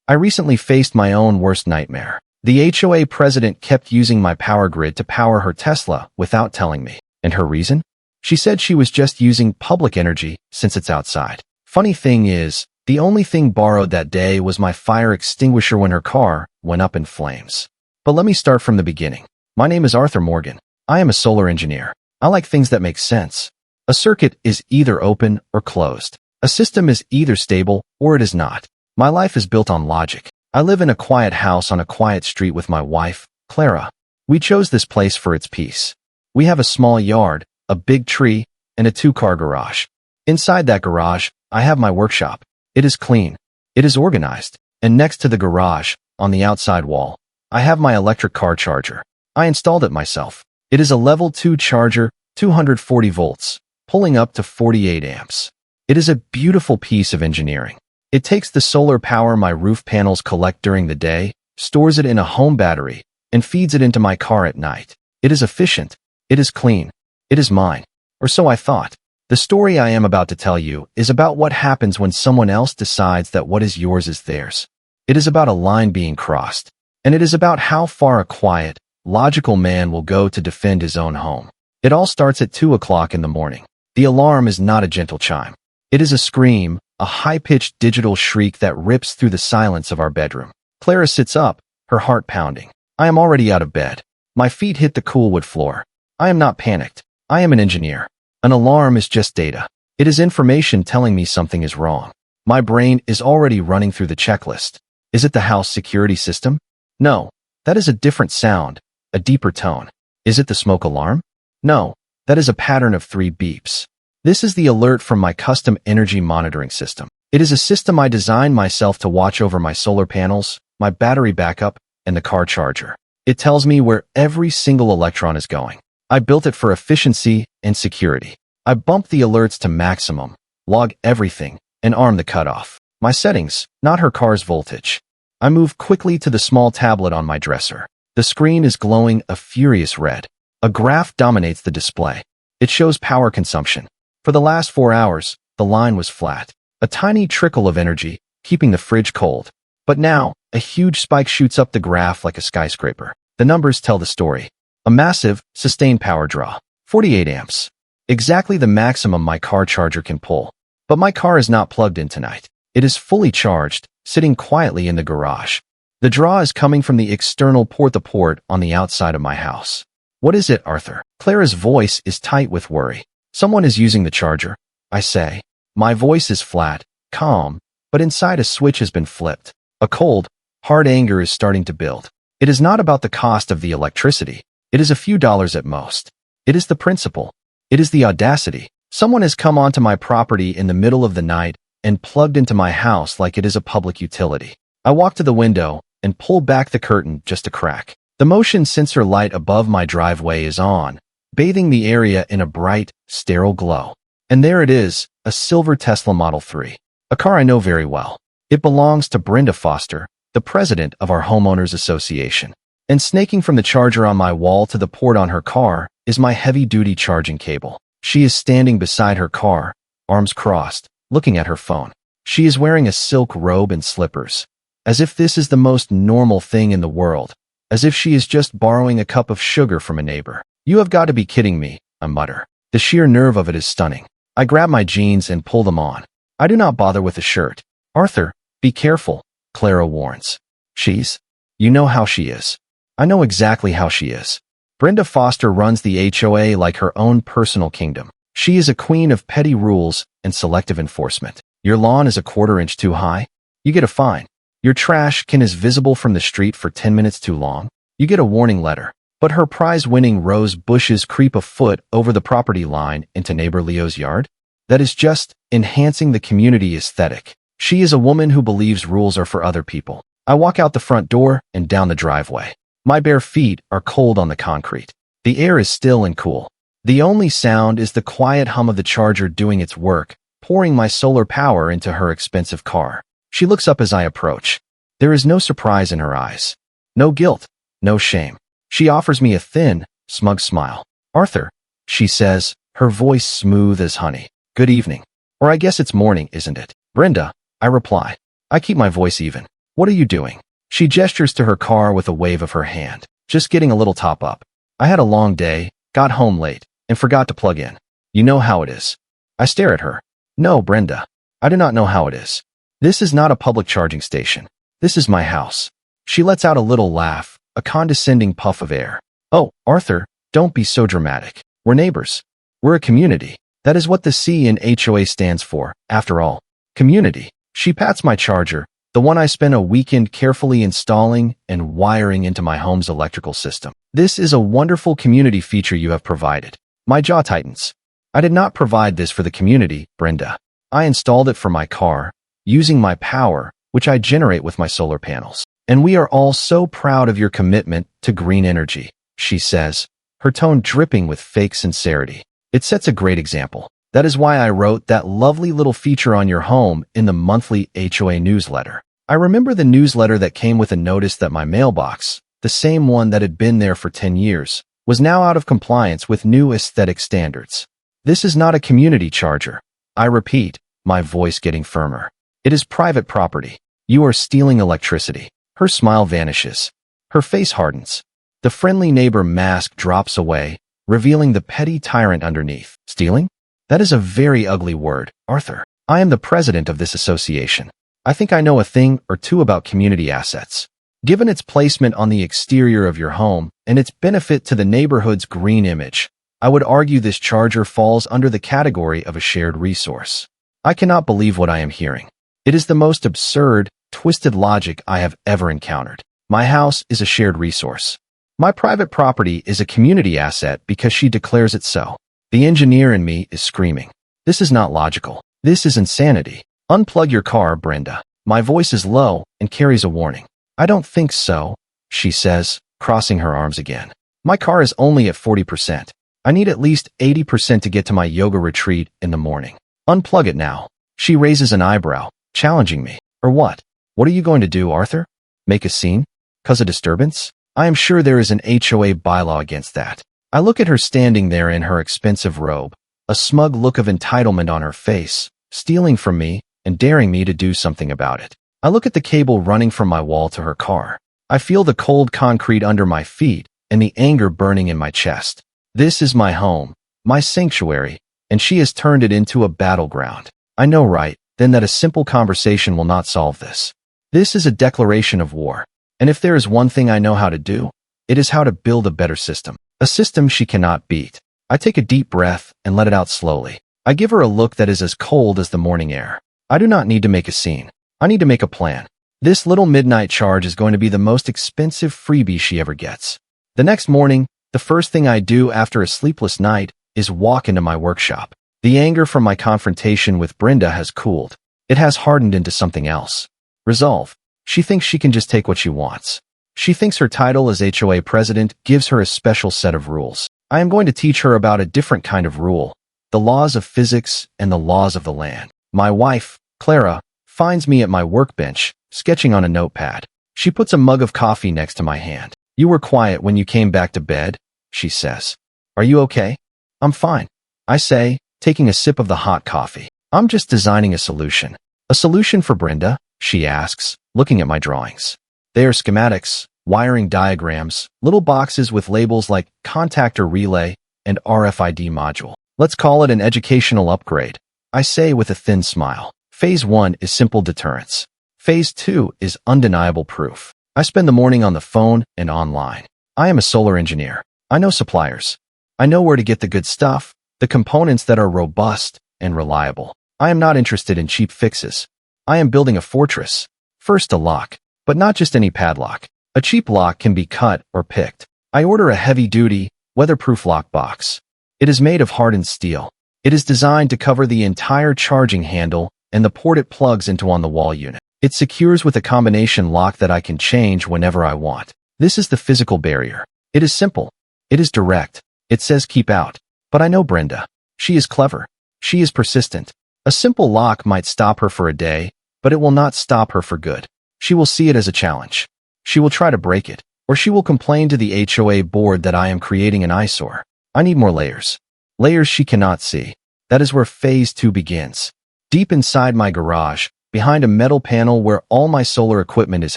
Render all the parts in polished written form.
I recently faced my own worst nightmare. The HOA president kept using my power grid to power her Tesla without telling me. And her reason? She said she was just using public energy since it's outside. Funny thing is, the only thing borrowed that day was my fire extinguisher when her car went up in flames. But let me start from the beginning. My name is Arthur Morgan. I am a solar engineer. I like things that make sense. A circuit is either open or closed. A system is either stable or it is not. My life is built on logic. I live in a quiet house on a quiet street with my wife, Clara. We chose this place for its peace. We have a small yard, a big tree, and a 2-car garage. Inside that garage, I have my workshop. It is clean. It is organized. And next to the garage, on the outside wall, I have my electric car charger. I installed it myself. It is a level 2 charger, 240 volts, pulling up to 48 amps. It is a beautiful piece of engineering. It takes the solar power my roof panels collect during the day, stores it in a home battery, and feeds it into my car at night. It is efficient. It is clean. It is mine. Or so I thought. The story I am about to tell you is about what happens when someone else decides that what is yours is theirs. It is about a line being crossed. And it is about how far a quiet, logical man will go to defend his own home. It all starts at 2 o'clock in the morning. The alarm is not a gentle chime. It is a scream, a high-pitched digital shriek that rips through the silence of our bedroom. Clara sits up, her heart pounding. I am already out of bed. My feet hit the cool wood floor. I am not panicked. I am an engineer. An alarm is just data. It is information telling me something is wrong. My brain is already running through the checklist. Is it the house security system? No, that is a different sound, a deeper tone. Is it the smoke alarm? No, that is a pattern of 3 beeps. This is the alert from my custom energy monitoring system. It is a system I designed myself to watch over my solar panels, my battery backup, and the car charger. It tells me where every single electron is going. I built it for efficiency and security. I bump the alerts to maximum, log everything, and arm the cutoff. My settings, not her car's voltage. I move quickly to the small tablet on my dresser. The screen is glowing a furious red. A graph dominates the display. It shows power consumption. For the last 4 hours, the line was flat. A tiny trickle of energy, keeping the fridge cold. But now, a huge spike shoots up the graph like a skyscraper. The numbers tell the story. A massive, sustained power draw. 48 amps. Exactly the maximum my car charger can pull. But my car is not plugged in tonight. It is fully charged, sitting quietly in the garage. The draw is coming from the external port on the outside of my house. What is it, Arthur? Clara's voice is tight with worry. Someone is using the charger, I say. My voice is flat, calm, but inside a switch has been flipped. A cold, hard anger is starting to build. It is not about the cost of the electricity. It is a few dollars at most. It is the principle. It is the audacity. Someone has come onto my property in the middle of the night and plugged into my house like it is a public utility. I walk to the window and pull back the curtain just a crack. The motion sensor light above my driveway is on, bathing the area in a bright, sterile glow. And there it is, a silver Tesla Model 3. A car I know very well. It belongs to Brenda Foster, the president of our homeowners association. And snaking from the charger on my wall to the port on her car is my heavy-duty charging cable. She is standing beside her car, arms crossed, looking at her phone. She is wearing a silk robe and slippers, as if this is the most normal thing in the world, as if she is just borrowing a cup of sugar from a neighbor. You have got to be kidding me, I mutter. The sheer nerve of it is stunning. I grab my jeans and pull them on. I do not bother with the shirt. Arthur, be careful, Clara warns. You know how she is. I know exactly how she is. Brenda Foster runs the HOA like her own personal kingdom. She is a queen of petty rules and selective enforcement. Your lawn is a 1/4 inch too high? You get a fine. Your trash can is visible from the street for 10 minutes too long? You get a warning letter. But her prize-winning rose bushes creep a foot over the property line into neighbor Leo's yard? That is just enhancing the community aesthetic. She is a woman who believes rules are for other people. I walk out the front door and down the driveway. My bare feet are cold on the concrete. The air is still and cool. The only sound is the quiet hum of the charger doing its work, pouring my solar power into her expensive car. She looks up as I approach. There is no surprise in her eyes. No guilt. No shame. She offers me a thin, smug smile. Arthur, she says, her voice smooth as honey. Good evening. Or I guess it's morning, isn't it? Brenda, I reply. I keep my voice even. What are you doing? She gestures to her car with a wave of her hand. Just getting a little top up. I had a long day, got home late, and forgot to plug in. You know how it is. I stare at her. No, Brenda. I do not know how it is. This is not a public charging station. This is my house. She lets out a little laugh, a condescending puff of air. Oh, Arthur, don't be so dramatic. We're neighbors. We're a community. That is what the C in HOA stands for, after all. Community. She pats my charger, the one I spent a weekend carefully installing and wiring into my home's electrical system. This is a wonderful community feature you have provided. My jaw tightens. I did not provide this for the community, Brenda. I installed it for my car, using my power, which I generate with my solar panels. And we are all so proud of your commitment to green energy, she says, her tone dripping with fake sincerity. It sets a great example. That is why I wrote that lovely little feature on your home in the monthly HOA newsletter. I remember the newsletter that came with a notice that my mailbox, the same one that had been there for 10 years, was now out of compliance with new aesthetic standards. This is not a community charger. I repeat, my voice getting firmer. It is private property. You are stealing electricity. Her smile vanishes. Her face hardens. The friendly neighbor mask drops away, revealing the petty tyrant underneath. Stealing? That is a very ugly word, Arthur. I am the president of this association. I think I know a thing or two about community assets. Given its placement on the exterior of your home and its benefit to the neighborhood's green image, I would argue this charger falls under the category of a shared resource. I cannot believe what I am hearing. It is the most absurd, twisted logic I have ever encountered. My house is a shared resource. My private property is a community asset because she declares it so. The engineer in me is screaming. This is not logical. This is insanity. Unplug your car, Brenda. My voice is low and carries a warning. I don't think so, she says, crossing her arms again. My car is only at 40%. I need at least 80% to get to my yoga retreat in the morning. Unplug it now. She raises an eyebrow, challenging me. Or what? What are you going to do, Arthur? Make a scene? Cause a disturbance? I am sure there is an HOA bylaw against that. I look at her standing there in her expensive robe, a smug look of entitlement on her face, stealing from me and daring me to do something about it. I look at the cable running from my wall to her car. I feel the cold concrete under my feet and the anger burning in my chest. This is my home, my sanctuary, and she has turned it into a battleground. I know right then that a simple conversation will not solve this. This is a declaration of war. And if there is one thing I know how to do, it is how to build a better system. A system she cannot beat. I take a deep breath and let it out slowly. I give her a look that is as cold as the morning air. I do not need to make a scene. I need to make a plan. This little midnight charge is going to be the most expensive freebie she ever gets. The next morning, the first thing I do after a sleepless night is walk into my workshop. The anger from my confrontation with Brenda has cooled. It has hardened into something else. Resolve. She thinks she can just take what she wants. She thinks her title as HOA president gives her a special set of rules. I am going to teach her about a different kind of rule, the laws of physics and the laws of the land. My wife, Clara, finds me at my workbench, sketching on a notepad. She puts a mug of coffee next to my hand. You were quiet when you came back to bed, she says. Are you okay? I'm fine, I say, taking a sip of the hot coffee. I'm just designing a solution. A solution for Brenda? She asks, looking at my drawings. They are schematics, wiring diagrams, little boxes with labels like contactor relay and RFID module. Let's call it an educational upgrade, I say with a thin smile. Phase 1 is simple deterrence. Phase 2 is undeniable proof. I spend the morning on the phone and online. I am a solar engineer. I know suppliers. I know where to get the good stuff, the components that are robust and reliable. I am not interested in cheap fixes. I am building a fortress. First a lock, but not just any padlock. A cheap lock can be cut or picked. I order a heavy-duty, weatherproof lock box. It is made of hardened steel. It is designed to cover the entire charging handle and the port it plugs into on the wall unit. It secures with a combination lock that I can change whenever I want. This is the physical barrier. It is simple. It is direct. It says keep out. But I know Brenda. She is clever. She is persistent. A simple lock might stop her for a day, but it will not stop her for good. She will see it as a challenge. She will try to break it, or she will complain to the HOA board that I am creating an eyesore. I need more layers. Layers she cannot see. That is where phase 2 begins. Deep inside my garage, behind a metal panel where all my solar equipment is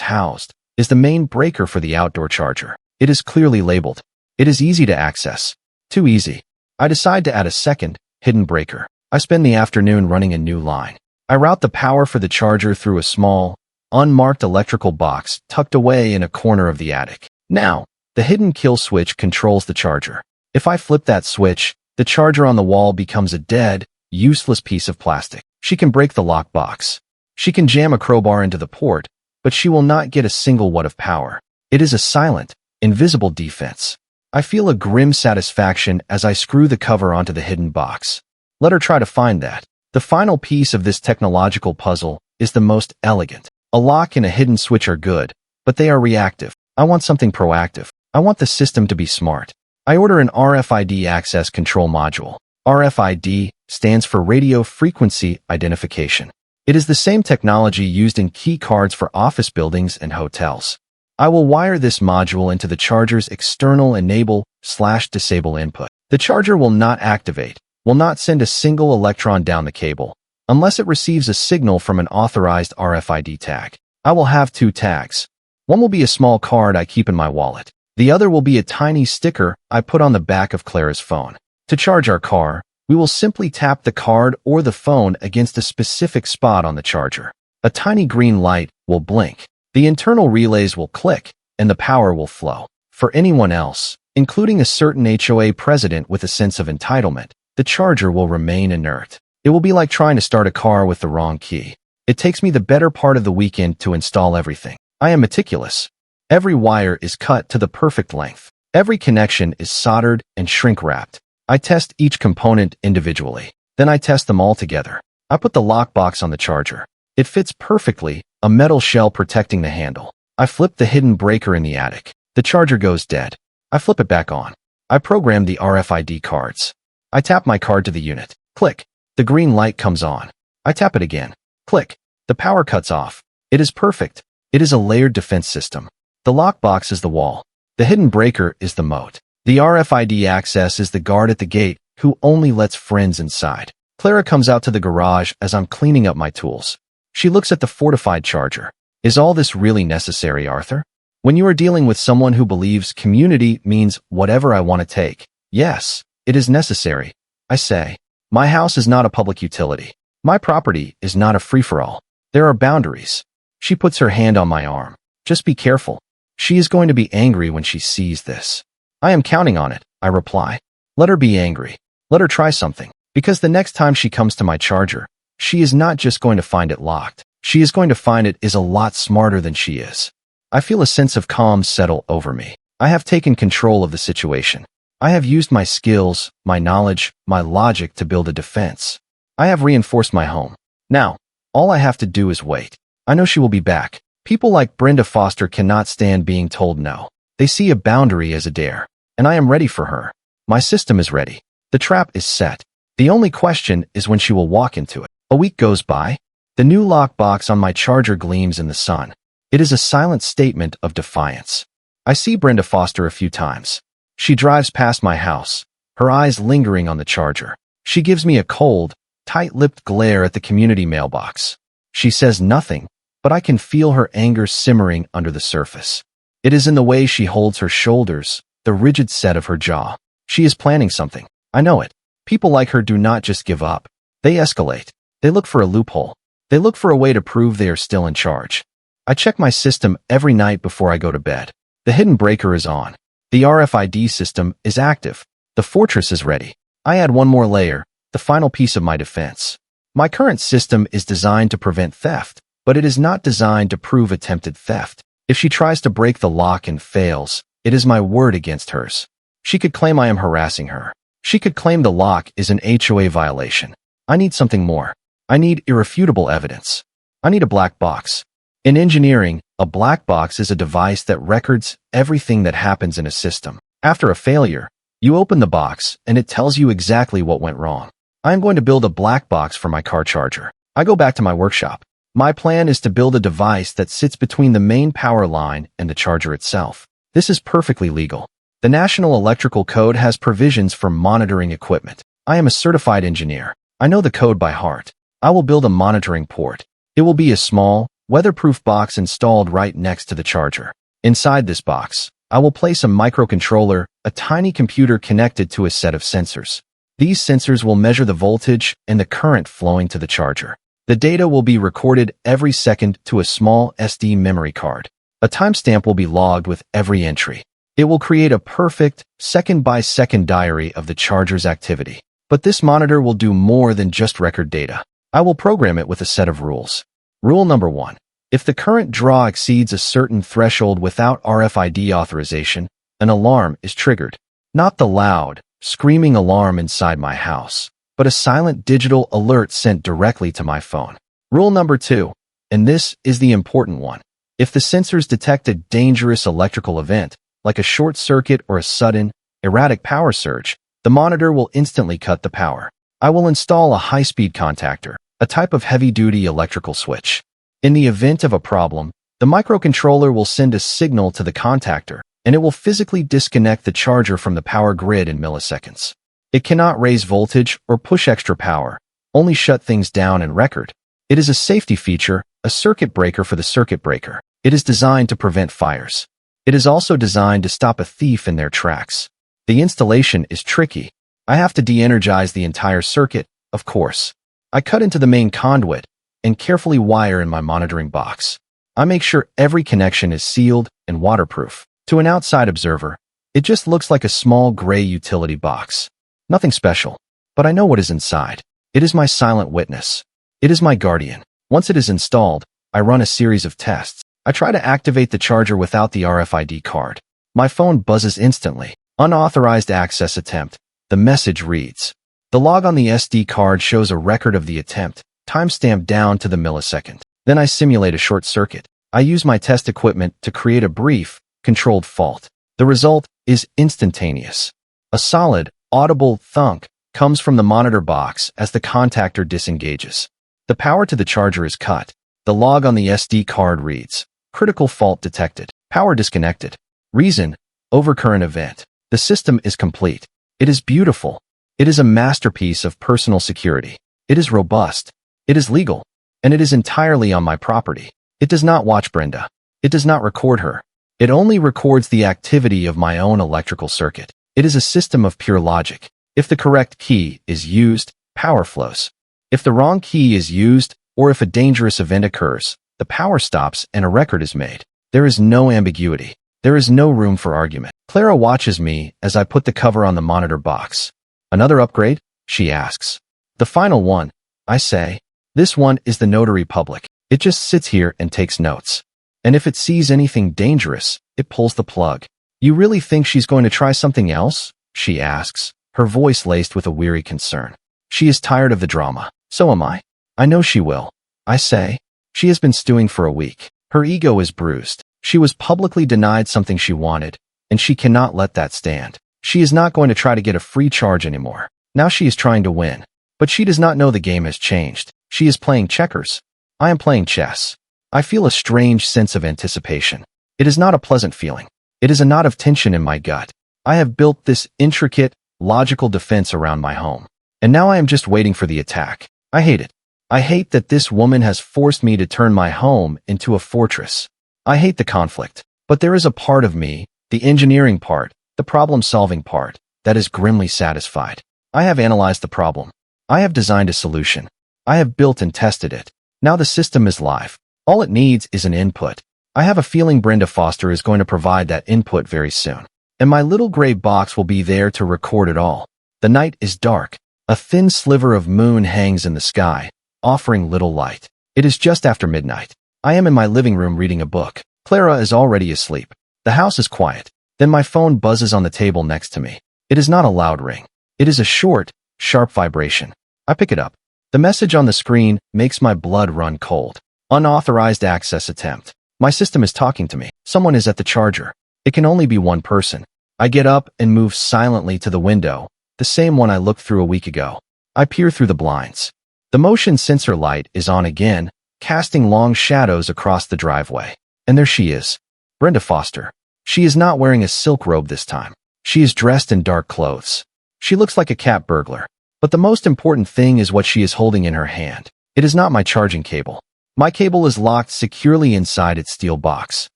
housed, is the main breaker for the outdoor charger. It is clearly labeled. It is easy to access. Too easy. I decide to add a second, hidden breaker. I spend the afternoon running a new line. I route the power for the charger through a small, unmarked electrical box tucked away in a corner of the attic. Now, the hidden kill switch controls the charger. If I flip that switch, the charger on the wall becomes a dead, useless piece of plastic. She can break the lockbox. She can jam a crowbar into the port, but she will not get a single watt of power. It is a silent, invisible defense. I feel a grim satisfaction as I screw the cover onto the hidden box. Let her try to find that. The final piece of this technological puzzle is the most elegant. A lock and a hidden switch are good, but they are reactive. I want something proactive. I want the system to be smart. I order an RFID access control module. RFID stands for radio frequency identification. It is the same technology used in key cards for office buildings and hotels. I will wire this module into the charger's external enable/disable input. The charger will not activate, will not send a single electron down the cable, unless it receives a signal from an authorized RFID tag. I will have 2 tags. One will be a small card I keep in my wallet. The other will be a tiny sticker I put on the back of Clara's phone. To charge our car, we will simply tap the card or the phone against a specific spot on the charger. A tiny green light will blink. The internal relays will click, and the power will flow. For anyone else, including a certain HOA president with a sense of entitlement, the charger will remain inert. It will be like trying to start a car with the wrong key. It takes me the better part of the weekend to install everything. I am meticulous. Every wire is cut to the perfect length. Every connection is soldered and shrink-wrapped. I test each component individually. Then I test them all together. I put the lockbox on the charger. It fits perfectly, a metal shell protecting the handle. I flip the hidden breaker in the attic. The charger goes dead. I flip it back on. I program the RFID cards. I tap my card to the unit. Click. The green light comes on. I tap it again. Click. The power cuts off. It is perfect. It is a layered defense system. The lockbox is the wall. The hidden breaker is the moat. The RFID access is the guard at the gate who only lets friends inside. Clara comes out to the garage as I'm cleaning up my tools. She looks at the fortified charger. Is all this really necessary, Arthur? When you are dealing with someone who believes community means whatever I want to take, yes, it is necessary, I say. My house is not a public utility. My property is not a free-for-all. There are boundaries. She puts her hand on my arm. Just be careful. She is going to be angry when she sees this. I am counting on it, I reply. Let her be angry. Let her try something. Because the next time she comes to my charger, she is not just going to find it locked. She is going to find it is a lot smarter than she is. I feel a sense of calm settle over me. I have taken control of the situation. I have used my skills, my knowledge, my logic to build a defense. I have reinforced my home. Now, all I have to do is wait. I know she will be back. People like Brenda Foster cannot stand being told no. They see a boundary as a dare, and I am ready for her. My system is ready. The trap is set. The only question is when she will walk into it. A week goes by. The new lockbox on my charger gleams in the sun. It is a silent statement of defiance. I see Brenda Foster a few times. She drives past my house, her eyes lingering on the charger. She gives me a cold, tight-lipped glare at the community mailbox. She says nothing, but I can feel her anger simmering under the surface. It is in the way she holds her shoulders, the rigid set of her jaw. She is planning something. I know it. People like her do not just give up. They escalate. They look for a loophole. They look for a way to prove they are still in charge. I check my system every night before I go to bed. The hidden breaker is on. The RFID system is active. The fortress is ready. I add one more layer, the final piece of my defense. My current system is designed to prevent theft, but it is not designed to prove attempted theft. If she tries to break the lock and fails, it is my word against hers. She could claim I am harassing her. She could claim the lock is an HOA violation. I need something more. I need irrefutable evidence. I need a black box. In engineering, a black box is a device that records everything that happens in a system. After a failure, you open the box and it tells you exactly what went wrong. I am going to build a black box for my car charger. I go back to my workshop. My plan is to build a device that sits between the main power line and the charger itself. This is perfectly legal. The National Electrical Code has provisions for monitoring equipment. I am a certified engineer. I know the code by heart. I will build a monitoring port. It will be a small, weatherproof box installed right next to the charger. Inside this box, I will place a microcontroller, a tiny computer connected to a set of sensors. These sensors will measure the voltage and the current flowing to the charger. The data will be recorded every second to a small SD memory card. A timestamp will be logged with every entry. It will create a perfect, second-by-second diary of the charger's activity. But this monitor will do more than just record data. I will program it with a set of rules. Rule number 1. If the current draw exceeds a certain threshold without RFID authorization, an alarm is triggered. Not the loud, screaming alarm inside my house, but a silent digital alert sent directly to my phone. Rule number 2, and this is the important one. If the sensors detect a dangerous electrical event, like a short circuit or a sudden, erratic power surge, the monitor will instantly cut the power. I will install a high-speed contactor, a type of heavy-duty electrical switch. In the event of a problem, the microcontroller will send a signal to the contactor, and it will physically disconnect the charger from the power grid in milliseconds. It cannot raise voltage or push extra power, only shut things down and record. It is a safety feature, a circuit breaker for the circuit breaker. It is designed to prevent fires. It is also designed to stop a thief in their tracks. The installation is tricky. I have to de-energize the entire circuit, of course. I cut into the main conduit and carefully wire in my monitoring box. I make sure every connection is sealed and waterproof. To an outside observer, it just looks like a small gray utility box. Nothing special, but I know what is inside. It is my silent witness. It is my guardian. Once it is installed, I run a series of tests. I try to activate the charger without the RFID card. My phone buzzes instantly. Unauthorized access attempt. The message reads. The log on the SD card shows a record of the attempt, timestamped down to the millisecond. Then I simulate a short circuit. I use my test equipment to create a brief, controlled fault. The result is instantaneous. A solid, audible thunk comes from the monitor box as the contactor disengages. The power to the charger is cut. The log on the SD card reads, critical fault detected, power disconnected. Reason, overcurrent event. The system is complete. It is beautiful. It is a masterpiece of personal security. It is robust. It is legal. And it is entirely on my property. It does not watch Brenda. It does not record her. It only records the activity of my own electrical circuit. It is a system of pure logic. If the correct key is used, power flows. If the wrong key is used, or if a dangerous event occurs, the power stops and a record is made. There is no ambiguity. There is no room for argument. Clara watches me as I put the cover on the monitor box. Another upgrade? She asks. The final one, I say. This one is the notary public. It just sits here and takes notes. And if it sees anything dangerous, it pulls the plug. You really think she's going to try something else? She asks, her voice laced with a weary concern. She is tired of the drama. So am I. I know she will. I say. She has been stewing for a week. Her ego is bruised. She was publicly denied something she wanted, and she cannot let that stand. She is not going to try to get a free charge anymore. Now she is trying to win. But she does not know the game has changed. She is playing checkers. I am playing chess. I feel a strange sense of anticipation. It is not a pleasant feeling. It is a knot of tension in my gut. I have built this intricate, logical defense around my home. And now I am just waiting for the attack. I hate it. I hate that this woman has forced me to turn my home into a fortress. I hate the conflict. But there is a part of me, the engineering part, the problem-solving part, that is grimly satisfied. I have analyzed the problem. I have designed a solution. I have built and tested it. Now the system is live. All it needs is an input. I have a feeling Brenda Foster is going to provide that input very soon. And my little gray box will be there to record it all. The night is dark. A thin sliver of moon hangs in the sky, offering little light. It is just after midnight. I am in my living room reading a book. Clara is already asleep. The house is quiet. Then my phone buzzes on the table next to me. It is not a loud ring. It is a short, sharp vibration. I pick it up. The message on the screen makes my blood run cold. Unauthorized access attempt. My system is talking to me. Someone is at the charger. It can only be one person. I get up and move silently to the window, the same one I looked through a week ago. I peer through the blinds. The motion sensor light is on again, casting long shadows across the driveway. And there she is. Brenda Foster. She is not wearing a silk robe this time. She is dressed in dark clothes. She looks like a cat burglar. But the most important thing is what she is holding in her hand. It is not my charging cable. My cable is locked securely inside its steel box.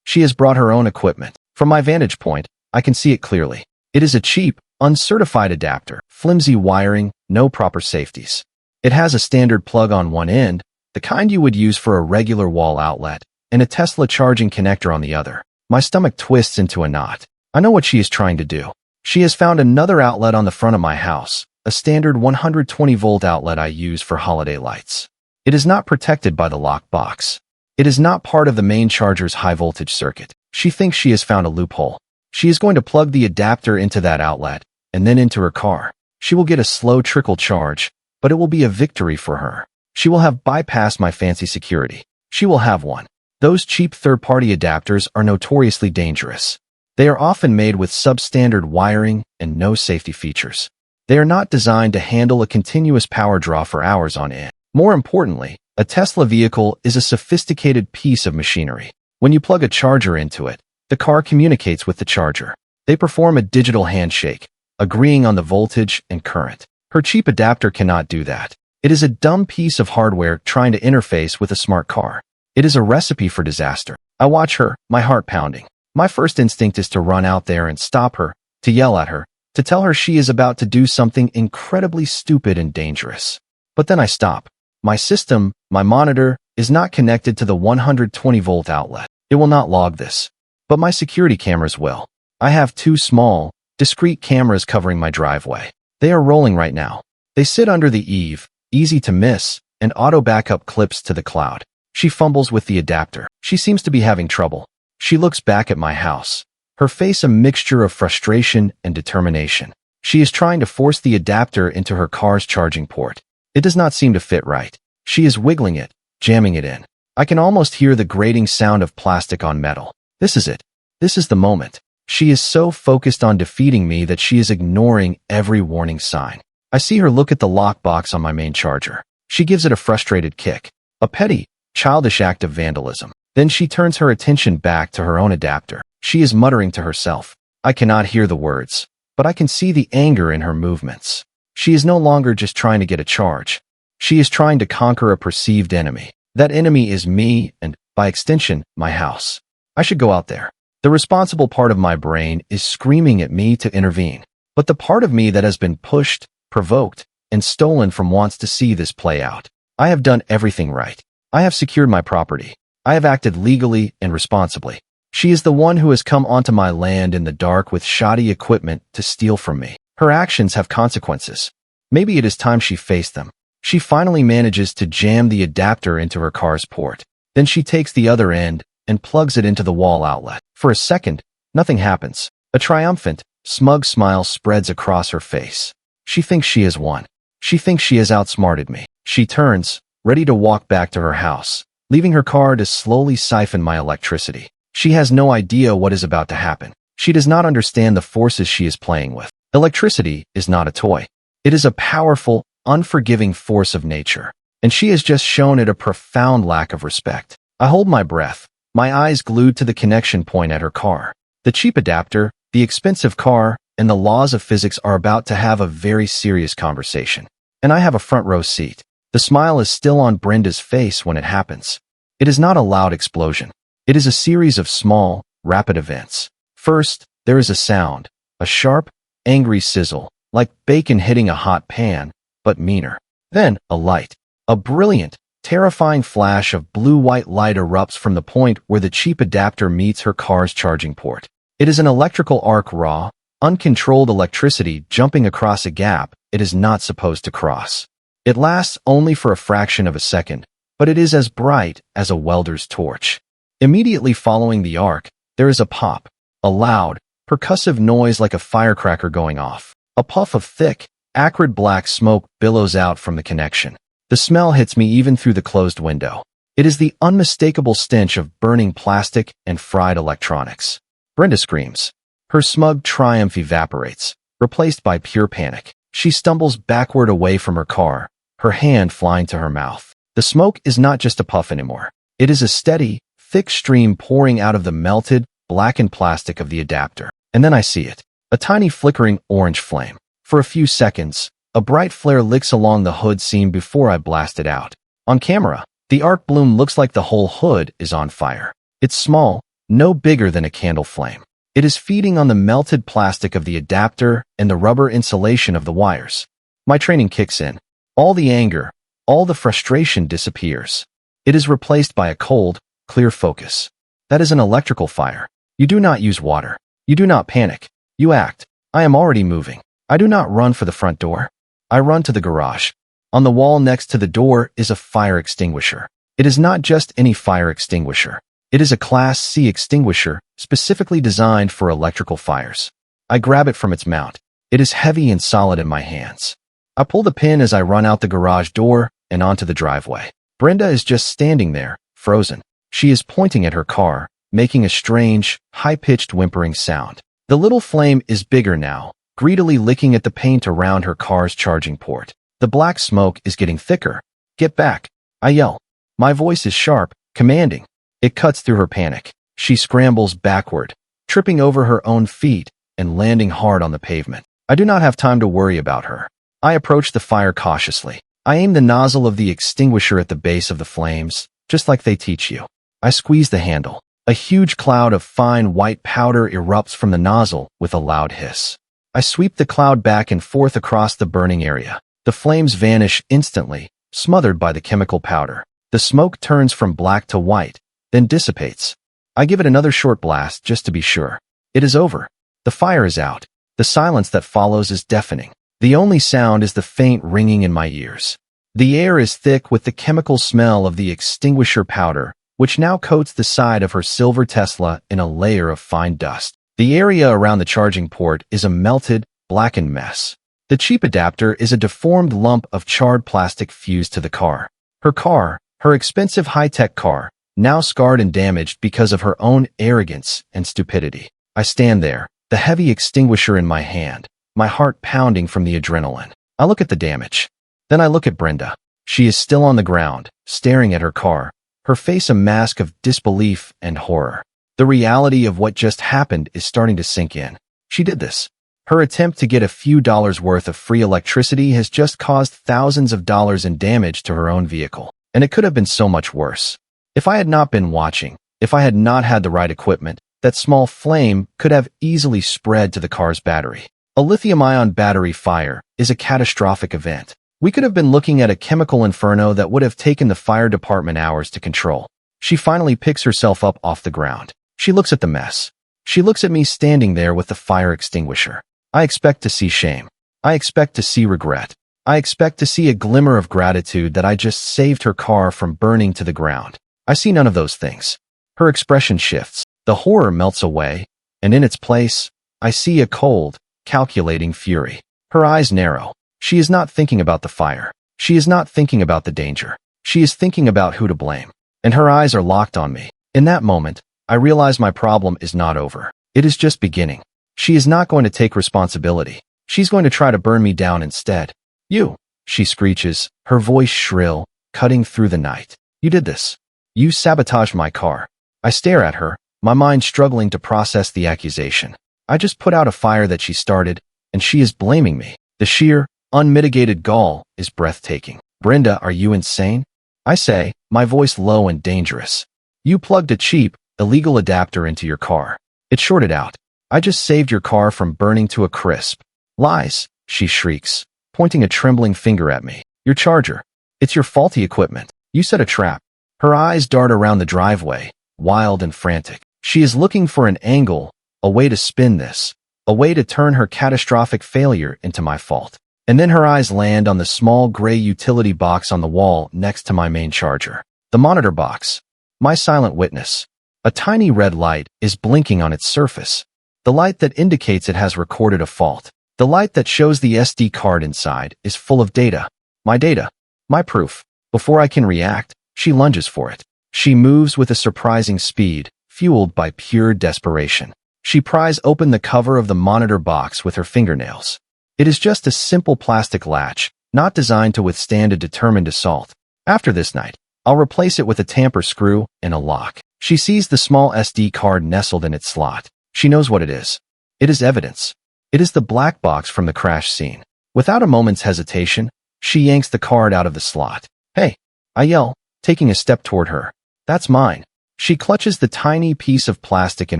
She has brought her own equipment. From my vantage point, I can see it clearly. It is a cheap, uncertified adapter, flimsy wiring, no proper safeties. It has a standard plug on one end, the kind you would use for a regular wall outlet, and a Tesla charging connector on the other. My stomach twists into a knot. I know what she is trying to do. She has found another outlet on the front of my house, a standard 120-volt outlet I use for holiday lights. It is not protected by the lock box. It is not part of the main charger's high-voltage circuit. She thinks she has found a loophole. She is going to plug the adapter into that outlet, and then into her car. She will get a slow trickle charge, but it will be a victory for her. She will have bypassed my fancy security. She will have one. Those cheap third-party adapters are notoriously dangerous. They are often made with substandard wiring and no safety features. They are not designed to handle a continuous power draw for hours on end. More importantly, a Tesla vehicle is a sophisticated piece of machinery. When you plug a charger into it, the car communicates with the charger. They perform a digital handshake, agreeing on the voltage and current. Her cheap adapter cannot do that. It is a dumb piece of hardware trying to interface with a smart car. It is a recipe for disaster. I watch her, my heart pounding. My first instinct is to run out there and stop her, to yell at her, to tell her she is about to do something incredibly stupid and dangerous. But then I stop. My system, my monitor, is not connected to the 120-volt outlet. It will not log this. But my security cameras will. I have two small, discrete cameras covering my driveway. They are rolling right now. They sit under the eave, easy to miss, and auto backup clips to the cloud. She fumbles with the adapter. She seems to be having trouble. She looks back at my house, her face a mixture of frustration and determination. She is trying to force the adapter into her car's charging port. It does not seem to fit right. She is wiggling it, jamming it in. I can almost hear the grating sound of plastic on metal. This is it. This is the moment. She is so focused on defeating me that she is ignoring every warning sign. I see her look at the lockbox on my main charger. She gives it a frustrated kick. A petty, childish act of vandalism. Then she turns her attention back to her own adapter. She is muttering to herself. I cannot hear the words, but I can see the anger in her movements. She is no longer just trying to get a charge. She is trying to conquer a perceived enemy. That enemy is me and, by extension, my house. I should go out there. The responsible part of my brain is screaming at me to intervene. But the part of me that has been pushed, provoked, and stolen from wants to see this play out. I have done everything right. I have secured my property. I have acted legally and responsibly. She is the one who has come onto my land in the dark with shoddy equipment to steal from me. Her actions have consequences. Maybe it is time she faced them. She finally manages to jam the adapter into her car's port. Then she takes the other end and plugs it into the wall outlet. For a second, nothing happens. A triumphant, smug smile spreads across her face. She thinks she has won. She thinks she has outsmarted me. She turns, ready to walk back to her house, leaving her car to slowly siphon my electricity. She has no idea what is about to happen. She does not understand the forces she is playing with. Electricity is not a toy. It is a powerful, unforgiving force of nature, and she has just shown it a profound lack of respect. I hold my breath, my eyes glued to the connection point at her car. The cheap adapter, the expensive car, and the laws of physics are about to have a very serious conversation. And I have a front row seat. The smile is still on Brenda's face when it happens. It is not a loud explosion. It is a series of small, rapid events. First, there is a sound, a sharp, angry sizzle, like bacon hitting a hot pan, but meaner. Then, a light. A brilliant, terrifying flash of blue-white light erupts from the point where the cheap adapter meets her car's charging port. It is an electrical arc, raw, uncontrolled electricity jumping across a gap it is not supposed to cross. It lasts only for a fraction of a second, but it is as bright as a welder's torch. Immediately following the arc, there is a pop, a loud, percussive noise like a firecracker going off. A puff of thick, acrid black smoke billows out from the connection. The smell hits me even through the closed window. It is the unmistakable stench of burning plastic and fried electronics. Brenda screams. Her smug triumph evaporates, replaced by pure panic. She stumbles backward away from her car, her hand flying to her mouth. The smoke is not just a puff anymore. It is a steady, thick stream pouring out of the melted, blackened plastic of the adapter. And then I see it. A tiny flickering orange flame. For a few seconds, a bright flare licks along the hood seam before I blast it out. On camera, The arc bloom looks like the whole hood is on fire. It's small, no bigger than a candle flame. It is feeding on the melted plastic of the adapter and the rubber insulation of the wires. My training kicks in. All the anger, all the frustration disappears. It is replaced by a cold, clear focus. That is an electrical fire. You do not use water. You do not panic. You act. I am already moving. I do not run for the front door. I run to the garage. On the wall next to the door is a fire extinguisher. It is not just any fire extinguisher. It is a Class C extinguisher specifically designed for electrical fires. I grab it from its mount. It is heavy and solid in my hands. I pull the pin as I run out the garage door and onto the driveway. Brenda is just standing there, frozen. She is pointing at her car, making a strange, high-pitched whimpering sound. The little flame is bigger now, greedily licking at the paint around her car's charging port. The black smoke is getting thicker. Get back, I yell. My voice is sharp, commanding. It cuts through her panic. She scrambles backward, tripping over her own feet and landing hard on the pavement. I do not have time to worry about her. I approach the fire cautiously. I aim the nozzle of the extinguisher at the base of the flames, just like they teach you. I squeeze the handle. A huge cloud of fine white powder erupts from the nozzle with a loud hiss. I sweep the cloud back and forth across the burning area. The flames vanish instantly, smothered by the chemical powder. The smoke turns from black to white, then dissipates. I give it another short blast just to be sure. It is over. The fire is out. The silence that follows is deafening. The only sound is the faint ringing in my ears. The air is thick with the chemical smell of the extinguisher powder, which now coats the side of her silver Tesla in a layer of fine dust. The area around the charging port is a melted, blackened mess. The cheap adapter is a deformed lump of charred plastic fused to the car. Her expensive high-tech car, now scarred and damaged because of her own arrogance and stupidity. I stand there, the heavy extinguisher in my hand, my heart pounding from the adrenaline. I look at the damage. Then I look at Brenda. She is still on the ground, staring at her car, her face a mask of disbelief and horror. The reality of what just happened is starting to sink in. She did this. Her attempt to get a few dollars worth of free electricity has just caused thousands of dollars in damage to her own vehicle. And it could have been so much worse. If I had not been watching, if I had not had the right equipment, that small flame could have easily spread to the car's battery. A lithium-ion battery fire is a catastrophic event. We could have been looking at a chemical inferno that would have taken the fire department hours to control. She finally picks herself up off the ground. She looks at the mess. She looks at me standing there with the fire extinguisher. I expect to see shame. I expect to see regret. I expect to see a glimmer of gratitude that I just saved her car from burning to the ground. I see none of those things. Her expression shifts. The horror melts away, and in its place, I see a cold, calculating fury. Her eyes narrow. She is not thinking about the fire. She is not thinking about the danger. She is thinking about who to blame. And her eyes are locked on me. In that moment, I realize my problem is not over. It is just beginning. She is not going to take responsibility. She's going to try to burn me down instead. You, she screeches, her voice shrill, cutting through the night. You did this. You sabotaged my car. I stare at her, my mind struggling to process the accusation. I just put out a fire that she started, and she is blaming me. The sheer, unmitigated gall is breathtaking. Brenda, are you insane? I say, my voice low and dangerous. You plugged a cheap, illegal adapter into your car. It shorted out. I just saved your car from burning to a crisp. Lies, she shrieks, pointing a trembling finger at me. Your charger. It's your faulty equipment. You set a trap. Her eyes dart around the driveway, wild and frantic. She is looking for an angle, a way to spin this, a way to turn her catastrophic failure into my fault. And then her eyes land on the small gray utility box on the wall next to my main charger. The monitor box. My silent witness. A tiny red light is blinking on its surface. The light that indicates it has recorded a fault. The light that shows the SD card inside is full of data. My proof. Before I can react, she lunges for it. She moves with a surprising speed, fueled by pure desperation. She pries open the cover of the monitor box with her fingernails. It is just a simple plastic latch, not designed to withstand a determined assault. After this night, I'll replace it with a tamper screw and a lock. She sees the small SD card nestled in its slot. She knows what it is. It is evidence. It is the black box from the crash scene. Without a moment's hesitation, she yanks the card out of the slot. Hey, I yell, taking a step toward her. That's mine. She clutches the tiny piece of plastic in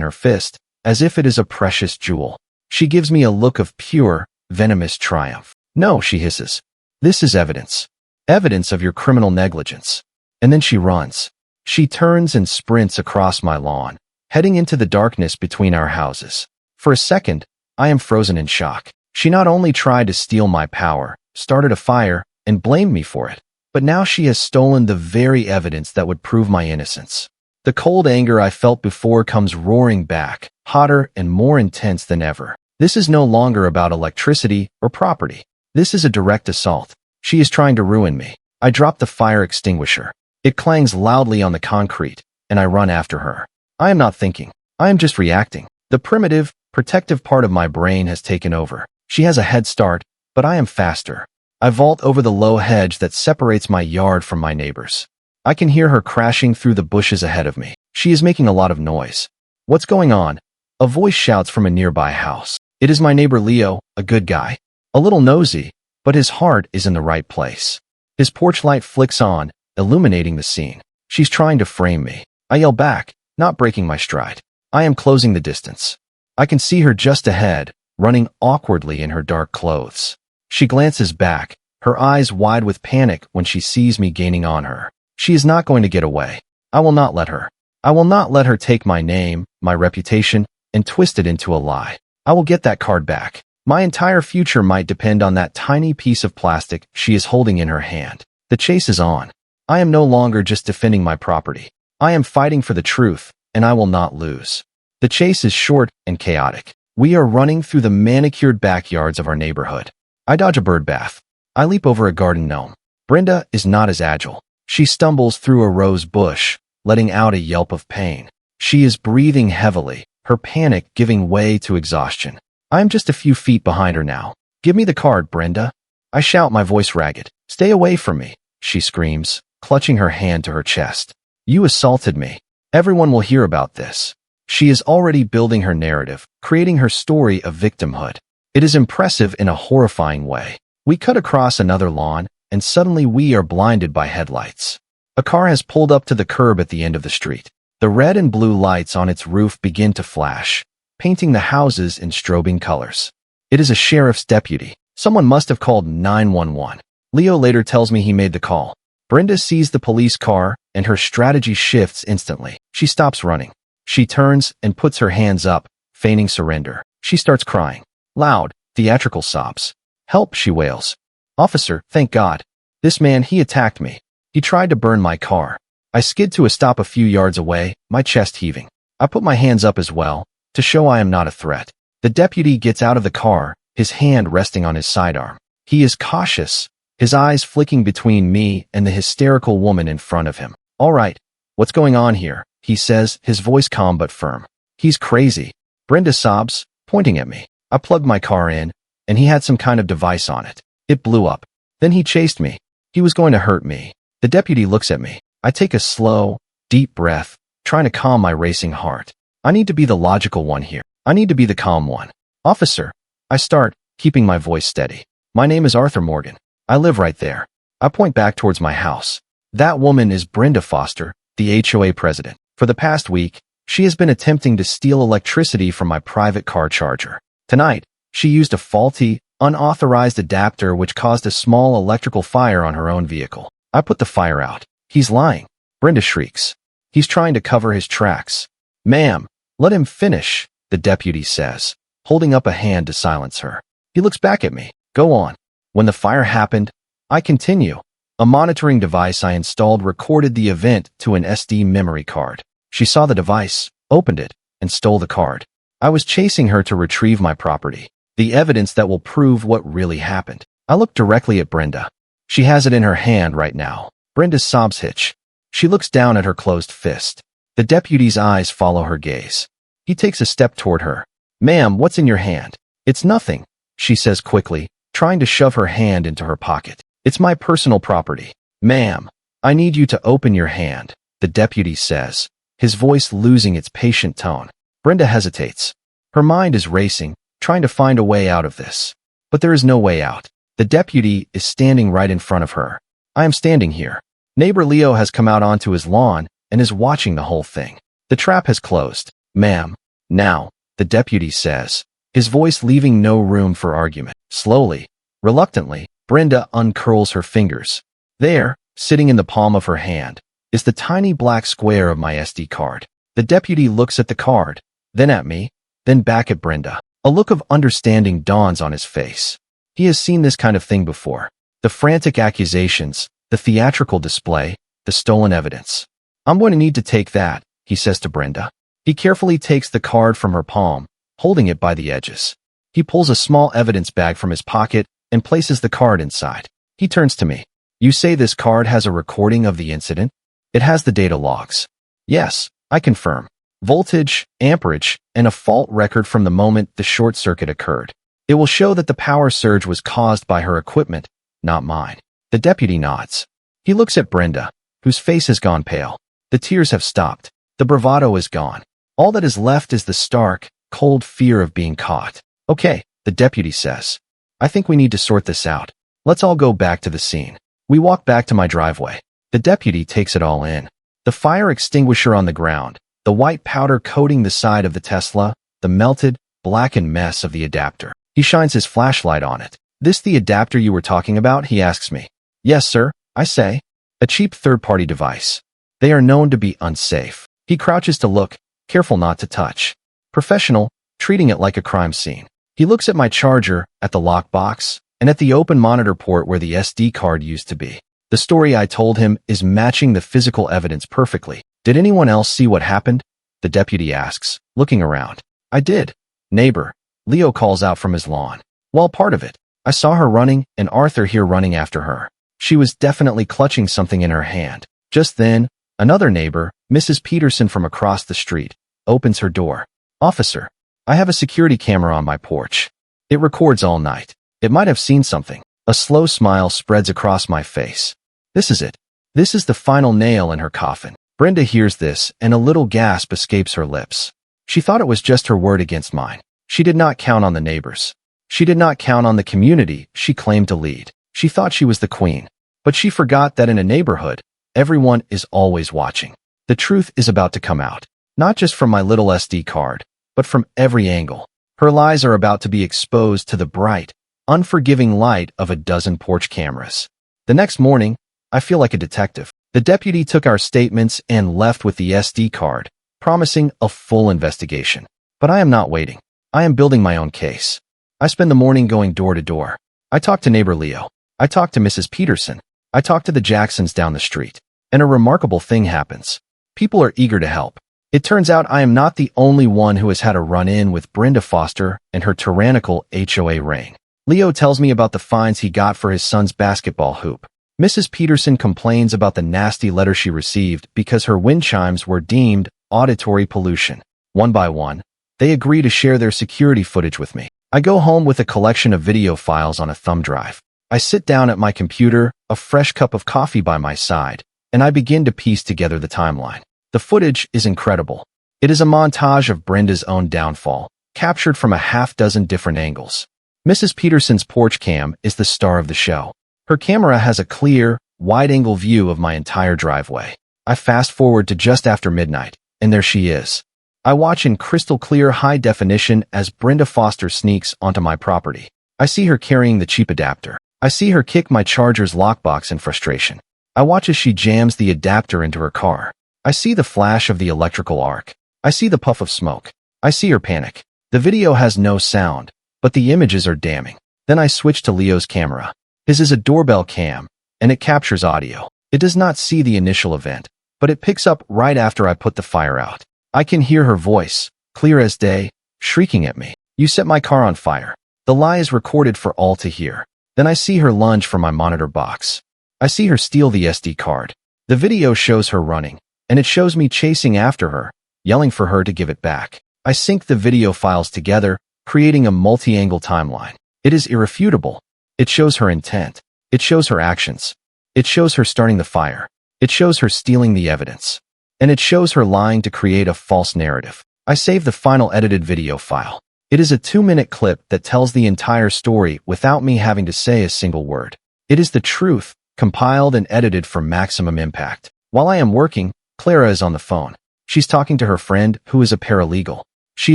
her fist, as if it is a precious jewel. She gives me a look of pure, venomous triumph. No, she hisses. This is evidence. Evidence of your criminal negligence. And then she runs. She turns and sprints across my lawn, heading into the darkness between our houses. For a second, I am frozen in shock. She not only tried to steal my power, started a fire, and blamed me for it, but now she has stolen the very evidence that would prove my innocence. The cold anger I felt before comes roaring back, hotter and more intense than ever. This is no longer about electricity or property. This is a direct assault. She is trying to ruin me. I drop the fire extinguisher. It clangs loudly on the concrete, and I run after her. I am not thinking. I am just reacting. The primitive, protective part of my brain has taken over. She has a head start, but I am faster. I vault over the low hedge that separates my yard from my neighbor's. I can hear her crashing through the bushes ahead of me. She is making a lot of noise. What's going on? A voice shouts from a nearby house. It is my neighbor Leo, a good guy. A little nosy, but his heart is in the right place. His porch light flicks on, illuminating the scene. She's trying to frame me. I yell back, not breaking my stride. I am closing the distance. I can see her just ahead, running awkwardly in her dark clothes. She glances back, her eyes wide with panic when she sees me gaining on her. She is not going to get away. I will not let her. I will not let her take my name, my reputation, and twist it into a lie. I will get that card back. My entire future might depend on that tiny piece of plastic she is holding in her hand. The chase is on. I am no longer just defending my property. I am fighting for the truth, and I will not lose. The chase is short and chaotic. We are running through the manicured backyards of our neighborhood. I dodge a bird bath. I leap over a garden gnome. Brenda is not as agile. She stumbles through a rose bush, letting out a yelp of pain. She is breathing heavily, her panic giving way to exhaustion. I am just a few feet behind her now. Give me the card, Brenda. I shout, my voice ragged. Stay away from me, she screams, clutching her hand to her chest. You assaulted me. Everyone will hear about this. She is already building her narrative, creating her story of victimhood. It is impressive in a horrifying way. We cut across another lawn, and suddenly we are blinded by headlights. A car has pulled up to the curb at the end of the street. The red and blue lights on its roof begin to flash, painting the houses in strobing colors. It is a sheriff's deputy. Someone must have called 911. Leo later tells me he made the call. Brenda sees the police car, and her strategy shifts instantly. She stops running. She turns and puts her hands up, feigning surrender. She starts crying. Loud, theatrical sobs. Help, she wails. Officer, thank God. This man, he attacked me. He tried to burn my car. I skid to a stop a few yards away, my chest heaving. I put my hands up as well, to show I am not a threat. The deputy gets out of the car, his hand resting on his sidearm. He is cautious, his eyes flicking between me and the hysterical woman in front of him. All right, what's going on here? He says, his voice calm but firm. He's crazy. Brenda sobs, pointing at me. I plugged my car in, and he had some kind of device on it. It blew up. Then he chased me. He was going to hurt me. The deputy looks at me. I take a slow, deep breath, trying to calm my racing heart. I need to be the logical one here. I need to be the calm one. Officer, I start, keeping my voice steady. My name is Arthur Morgan. I live right there. I point back towards my house. That woman is Brenda Foster, the HOA president. For the past week, she has been attempting to steal electricity from my private car charger. Tonight, she used a faulty, unauthorized adapter which caused a small electrical fire on her own vehicle. I put the fire out. He's lying. Brenda shrieks. He's trying to cover his tracks. Ma'am, let him finish, the deputy says, holding up a hand to silence her. He looks back at me. Go on. When the fire happened, I continue. A monitoring device I installed recorded the event to an SD memory card. She saw the device, opened it, and stole the card. I was chasing her to retrieve my property, the evidence that will prove what really happened. I look directly at Brenda. She has it in her hand right now. Brenda's sobs hitch. She looks down at her closed fist. The deputy's eyes follow her gaze. He takes a step toward her. Ma'am, what's in your hand? It's nothing, she says quickly, trying to shove her hand into her pocket. It's my personal property. Ma'am, I need you to open your hand, the deputy says, his voice losing its patient tone. Brenda hesitates. Her mind is racing, trying to find a way out of this. But there is no way out. The deputy is standing right in front of her. I am standing here. Neighbor Leo has come out onto his lawn and is watching the whole thing. The trap has closed. Ma'am. Now, the deputy says, his voice leaving no room for argument. Slowly, reluctantly, Brenda uncurls her fingers. There, sitting in the palm of her hand, is the tiny black square of my SD card. The deputy looks at the card, then at me, then back at Brenda. A look of understanding dawns on his face. He has seen this kind of thing before. The frantic accusations, the theatrical display, the stolen evidence. I'm going to need to take that, he says to Brenda. He carefully takes the card from her palm, holding it by the edges. He pulls a small evidence bag from his pocket and places the card inside. He turns to me. You say this card has a recording of the incident? It has the data logs. Yes, I confirm. Voltage, amperage, and a fault record from the moment the short circuit occurred. It will show that the power surge was caused by her equipment, not mine. The deputy nods. He looks at Brenda, whose face has gone pale. The tears have stopped. The bravado is gone. All that is left is the stark, cold fear of being caught. Okay, the deputy says. I think we need to sort this out. Let's all go back to the scene. We walk back to my driveway. The deputy takes it all in. The fire extinguisher on the ground, the white powder coating the side of the Tesla, the melted, blackened mess of the adapter. He shines his flashlight on it. This the adapter you were talking about? He asks me. Yes, sir, I say. A cheap third-party device. They are known to be unsafe. He crouches to look, careful not to touch. Professional, treating it like a crime scene. He looks at my charger, at the lockbox, and at the open monitor port where the SD card used to be. The story I told him is matching the physical evidence perfectly. Did anyone else see what happened? The deputy asks, looking around. I did. Neighbor, Leo calls out from his lawn. Well, part of it. I saw her running and Arthur here running after her. She was definitely clutching something in her hand. Just then, another neighbor, Mrs. Peterson from across the street, opens her door. Officer, I have a security camera on my porch. It records all night. It might have seen something. A slow smile spreads across my face. This is it. This is the final nail in her coffin. Brenda hears this, and a little gasp escapes her lips. She thought it was just her word against mine. She did not count on the neighbors. She did not count on the community she claimed to lead. She thought she was the queen. But she forgot that in a neighborhood, everyone is always watching. The truth is about to come out. Not just from my little SD card, but from every angle. Her lies are about to be exposed to the bright, unforgiving light of a dozen porch cameras. The next morning, I feel like a detective. The deputy took our statements and left with the SD card, promising a full investigation. But I am not waiting. I am building my own case. I spend the morning going door to door. I talk to neighbor Leo. I talk to Mrs. Peterson. I talk to the Jacksons down the street. And a remarkable thing happens. People are eager to help. It turns out I am not the only one who has had a run-in with Brenda Foster and her tyrannical HOA reign. Leo tells me about the fines he got for his son's basketball hoop. Mrs. Peterson complains about the nasty letter she received because her wind chimes were deemed auditory pollution. One by one, they agree to share their security footage with me. I go home with a collection of video files on a thumb drive. I sit down at my computer, a fresh cup of coffee by my side, and I begin to piece together the timeline. The footage is incredible. It is a montage of Brenda's own downfall, captured from a half-dozen different angles. Mrs. Peterson's porch cam is the star of the show. Her camera has a clear, wide-angle view of my entire driveway. I fast-forward to just after midnight, and there she is. I watch in crystal-clear high definition as Brenda Foster sneaks onto my property. I see her carrying the cheap adapter. I see her kick my charger's lockbox in frustration. I watch as she jams the adapter into her car. I see the flash of the electrical arc. I see the puff of smoke. I see her panic. The video has no sound, but the images are damning. Then I switch to Leo's camera. His is a doorbell cam, and it captures audio. It does not see the initial event, but it picks up right after I put the fire out. I can hear her voice, clear as day, shrieking at me. You set my car on fire. The lie is recorded for all to hear. Then I see her lunge for my monitor box. I see her steal the SD card. The video shows her running, and it shows me chasing after her, yelling for her to give it back. I sync the video files together, creating a multi-angle timeline. It is irrefutable. It shows her intent. It shows her actions. It shows her starting the fire. It shows her stealing the evidence. And it shows her lying to create a false narrative. I save the final edited video file. It is a 2-minute clip that tells the entire story without me having to say a single word. It is the truth, compiled and edited for maximum impact. While I am working, Clara is on the phone. She's talking to her friend, who is a paralegal. She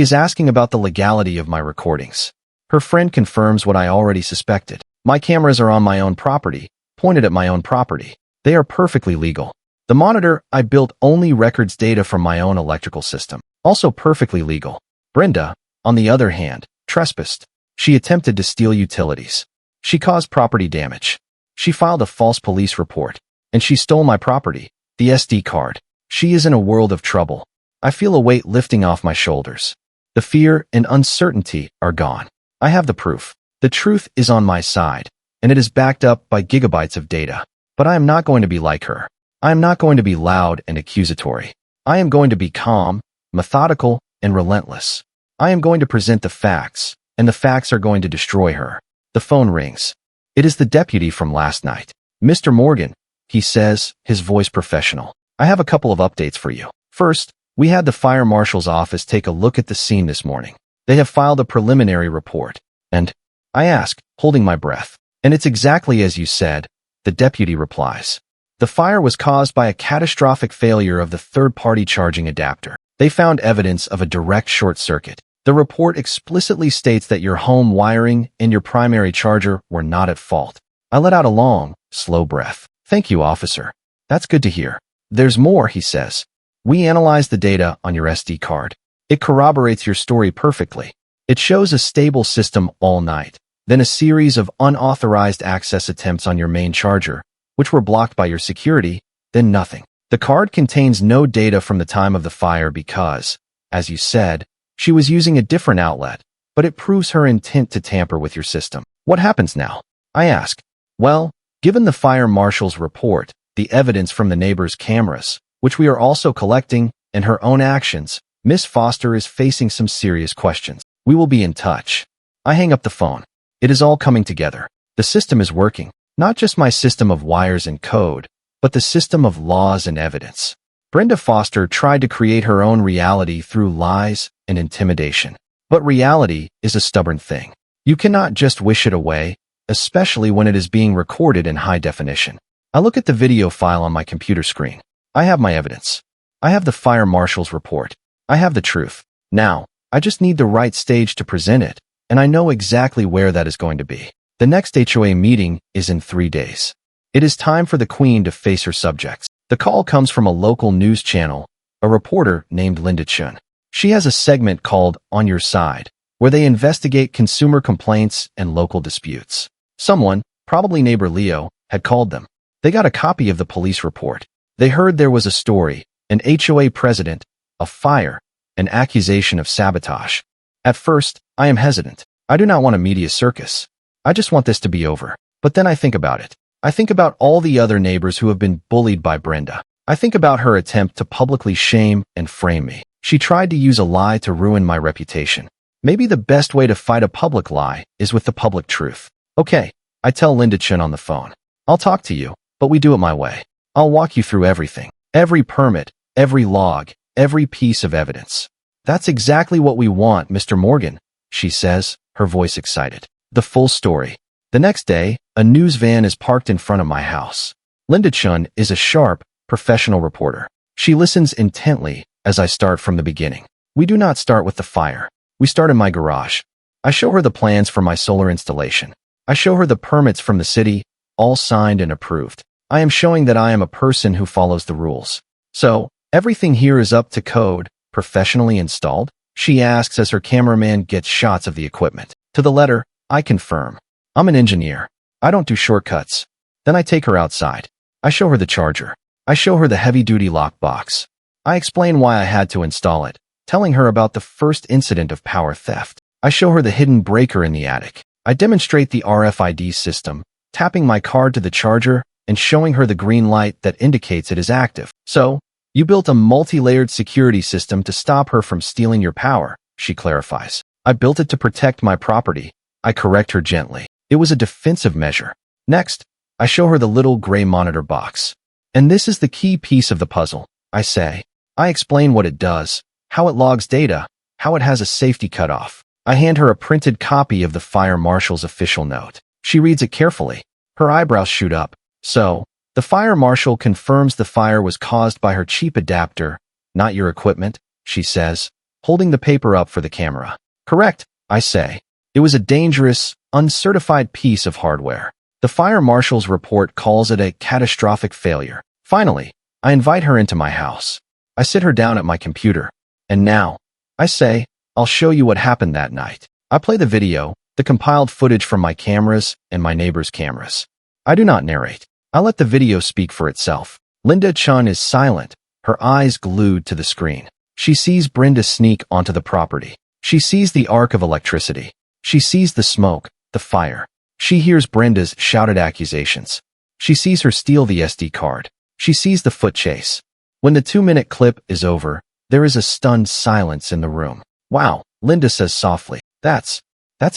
is asking about the legality of my recordings. Her friend confirms what I already suspected. My cameras are on my own property, pointed at my own property. They are perfectly legal. The monitor I built only records data from my own electrical system, also perfectly legal. Brenda, on the other hand, trespassed. She attempted to steal utilities. She caused property damage. She filed a false police report, and she stole my property, the SD card. She is in a world of trouble. I feel a weight lifting off my shoulders. The fear and uncertainty are gone. I have the proof. The truth is on my side, and it is backed up by gigabytes of data. But I am not going to be like her. I am not going to be loud and accusatory. I am going to be calm, methodical, and relentless. I am going to present the facts, and the facts are going to destroy her. The phone rings. It is the deputy from last night. Mr. Morgan, he says, his voice professional. I have a couple of updates for you. First, we had the fire marshal's office take a look at the scene this morning. They have filed a preliminary report. And I ask, holding my breath. And it's exactly as you said, the deputy replies. The fire was caused by a catastrophic failure of the third-party charging adapter. They found evidence of a direct short circuit. The report explicitly states that your home wiring and your primary charger were not at fault. I let out a long, slow breath. Thank you, officer. That's good to hear. There's more, he says. We analyzed the data on your SD card. It corroborates your story perfectly. It shows a stable system all night, then a series of unauthorized access attempts on your main charger, which were blocked by your security, then nothing. The card contains no data from the time of the fire because, as you said, she was using a different outlet, but it proves her intent to tamper with your system. What happens now? I ask. Well, given the fire marshal's report, the evidence from the neighbor's cameras, which we are also collecting, and her own actions, Miss Foster is facing some serious questions. We will be in touch. I hang up the phone. It is all coming together. The system is working. Not just my system of wires and code, but the system of laws and evidence. Brenda Foster tried to create her own reality through lies and intimidation. But reality is a stubborn thing. You cannot just wish it away, especially when it is being recorded in high definition. I look at the video file on my computer screen. I have my evidence. I have the fire marshal's report. I have the truth. Now, I just need the right stage to present it, and I know exactly where that is going to be. The next HOA meeting is in 3 days. It is time for the Queen to face her subjects. The call comes from a local news channel, a reporter named Linda Chun. She has a segment called On Your Side, where they investigate consumer complaints and local disputes. Someone, probably neighbor Leo, had called them. They got a copy of the police report. They heard there was a story, an HOA president, a fire, an accusation of sabotage. At first, I am hesitant. I do not want a media circus. I just want this to be over. But then I think about it. I think about all the other neighbors who have been bullied by Brenda. I think about her attempt to publicly shame and frame me. She tried to use a lie to ruin my reputation. Maybe the best way to fight a public lie is with the public truth. Okay, I tell Linda Chin on the phone. I'll talk to you, but we do it my way. I'll walk you through everything. Every permit, every log, every piece of evidence. That's exactly what we want, Mr. Morgan, she says, her voice excited. The full story. The next day, a news van is parked in front of my house. Linda Chun is a sharp, professional reporter. She listens intently as I start from the beginning. We do not start with the fire. We start in my garage. I show her the plans for my solar installation. I show her the permits from the city, all signed and approved. I am showing that I am a person who follows the rules. So, everything here is up to code, professionally installed? She asks as her cameraman gets shots of the equipment. To the letter, I confirm. I'm an engineer. I don't do shortcuts. Then I take her outside. I show her the charger. I show her the heavy-duty lockbox. I explain why I had to install it, telling her about the first incident of power theft. I show her the hidden breaker in the attic. I demonstrate the RFID system, tapping my card to the charger and showing her the green light that indicates it is active. So, you built a multi-layered security system to stop her from stealing your power, she clarifies. I built it to protect my property. I correct her gently. It was a defensive measure. Next, I show her the little gray monitor box. And this is the key piece of the puzzle, I say. I explain what it does, how it logs data, how it has a safety cutoff. I hand her a printed copy of the fire marshal's official note. She reads it carefully. Her eyebrows shoot up. So, the fire marshal confirms the fire was caused by her cheap adapter, not your equipment, she says, holding the paper up for the camera. Correct, I say. It was a dangerous, uncertified piece of hardware. The fire marshal's report calls it a catastrophic failure. Finally, I invite her into my house. I sit her down at my computer. And now, I say, I'll show you what happened that night. I play the video, the compiled footage from my cameras and my neighbor's cameras. I do not narrate. I let the video speak for itself. Linda Chun is silent, her eyes glued to the screen. She sees Brenda sneak onto the property. She sees the arc of electricity. She sees the smoke, the fire. She hears Brenda's shouted accusations. She sees her steal the SD card. She sees the foot chase. When the 2-minute clip is over, there is a stunned silence in the room. Wow, Linda says softly. That's